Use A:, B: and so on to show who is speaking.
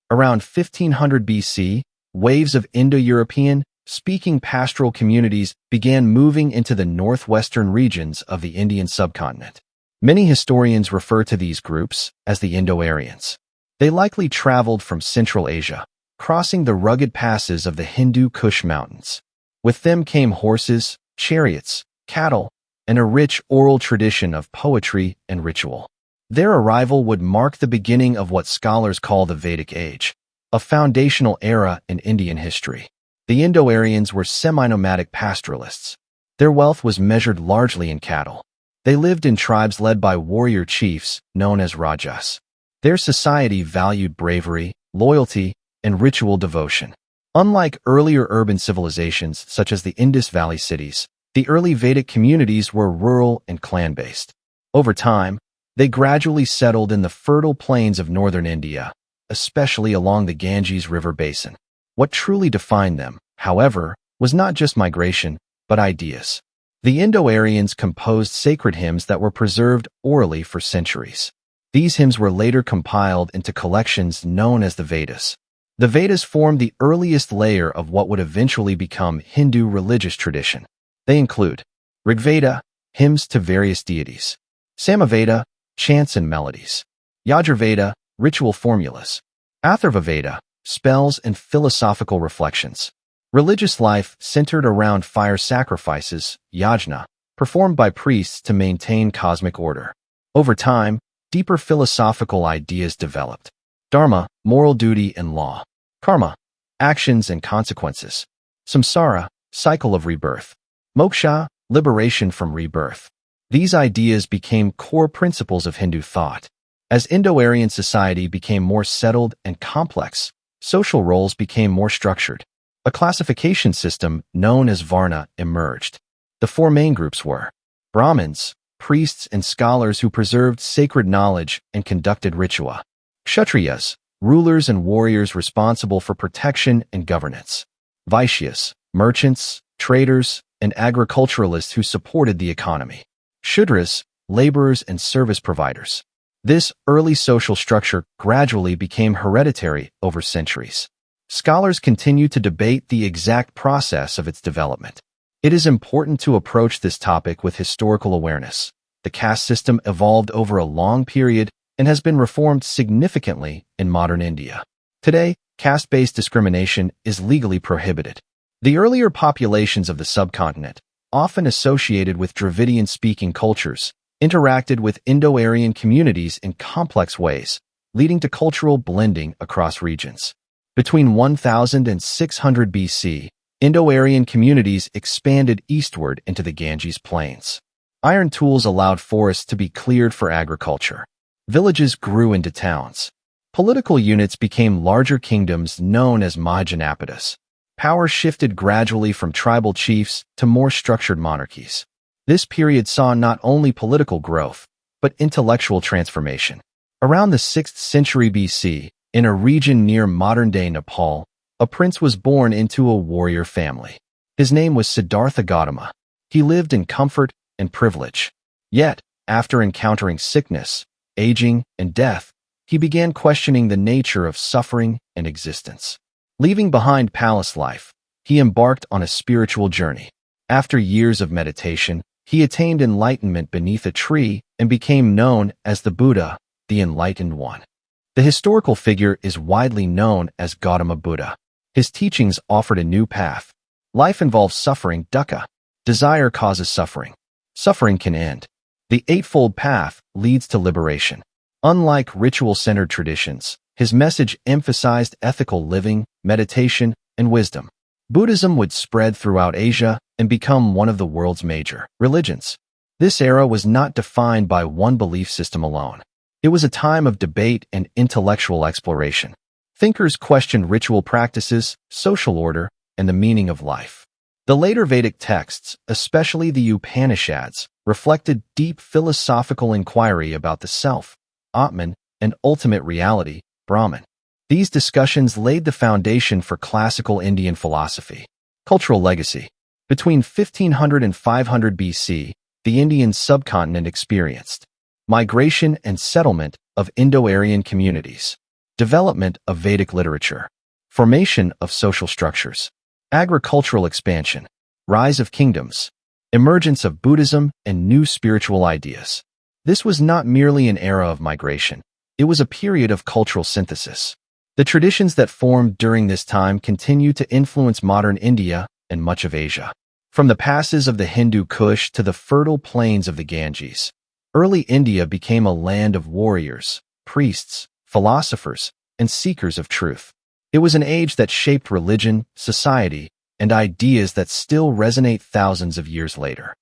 A: Around 1500 BC, waves of Indo-European speaking pastoral communities began moving into the northwestern regions of the Indian subcontinent. Many historians refer to these groups as the Indo-Aryans. They likely traveled from Central Asia, crossing the rugged passes of the Hindu Kush mountains. With them came horses, chariots, cattle, and a rich oral tradition of poetry and ritual. Their arrival would mark the beginning of what scholars call the Vedic Age, a foundational era in Indian history. The Indo-Aryans were semi-nomadic pastoralists. Their wealth was measured largely in cattle. They lived in tribes led by warrior chiefs known as rajas. Their society valued bravery, loyalty, and ritual devotion. Unlike earlier urban civilizations such as the Indus Valley cities, the early Vedic communities were rural and clan-based. Over time, they gradually settled in the fertile plains of northern India, especially along the Ganges River basin. What truly defined them, however, was not just migration, but ideas. The Indo-Aryans composed sacred hymns that were preserved orally for centuries. These hymns were later compiled into collections known as the Vedas. The Vedas formed the earliest layer of what would eventually become Hindu religious tradition. They include Rigveda, hymns to various deities; Samaveda, chants and melodies; Yajurveda, ritual formulas; Atharvaveda, spells and philosophical reflections. Religious life centered around fire sacrifices, yajna, performed by priests to maintain cosmic order. Over time, deeper philosophical ideas developed. Dharma, moral duty and law; karma, actions and consequences; samsara, cycle of rebirth; moksha, liberation from rebirth. These ideas became core principles of Hindu thought. As Indo-Aryan society became more settled and complex, social roles became more structured. A classification system known as varna emerged. The four main groups were Brahmins, priests and scholars who preserved sacred knowledge and conducted ritual; Kshatriyas, rulers and warriors responsible for protection and governance; Vaishyas, merchants, traders, and agriculturalists who supported the economy; Shudras, laborers and service providers. This early social structure gradually became hereditary over centuries. Scholars continue to debate the exact process of its development. It is important to approach this topic with historical awareness. The caste system evolved over a long period and has been reformed significantly in modern India. Today, caste-based discrimination is legally prohibited. The earlier populations of the subcontinent, often associated with Dravidian-speaking cultures, interacted with Indo-Aryan communities in complex ways, leading to cultural blending across regions. Between 1000 and 600 BC, Indo-Aryan communities expanded eastward into the Ganges plains. Iron tools allowed forests to be cleared for agriculture. Villages grew into towns. Political units became larger kingdoms known as Mahajanapadas. Power shifted gradually from tribal chiefs to more structured monarchies. This period saw not only political growth, but intellectual transformation. Around the 6th century BC, in a region near modern-day Nepal, a prince was born into a warrior family. His name was Siddhartha Gautama. He lived in comfort and privilege. Yet, after encountering sickness, aging, and death, he began questioning the nature of suffering and existence. Leaving behind palace life, he embarked on a spiritual journey. After years of meditation, he attained enlightenment beneath a tree and became known as the Buddha, the Enlightened One. The historical figure is widely known as Gautama Buddha. His teachings offered a new path. Life involves suffering, dukkha. Desire causes suffering. Suffering can end. The Eightfold Path leads to liberation. Unlike ritual-centered traditions, his message emphasized ethical living, meditation, and wisdom. Buddhism would spread throughout Asia and become one of the world's major religions. This era was not defined by one belief system alone. It was a time of debate and intellectual exploration. Thinkers questioned ritual practices, social order, and the meaning of life. The later Vedic texts, especially the Upanishads, reflected deep philosophical inquiry about the self, Atman, and ultimate reality, Brahman. These discussions laid the foundation for classical Indian philosophy. Cultural legacy. Between 1500 and 500 BC, the Indian subcontinent experienced migration and settlement of Indo-Aryan communities. Development of Vedic literature. Formation of social structures. Agricultural expansion. Rise of kingdoms. Emergence of Buddhism and new spiritual ideas. This was not merely an era of migration. It was a period of cultural synthesis. The traditions that formed during this time continue to influence modern India and much of Asia. From the passes of the Hindu Kush to the fertile plains of the Ganges, early India became a land of warriors, priests, philosophers, and seekers of truth. It was an age that shaped religion, society, and ideas that still resonate thousands of years later.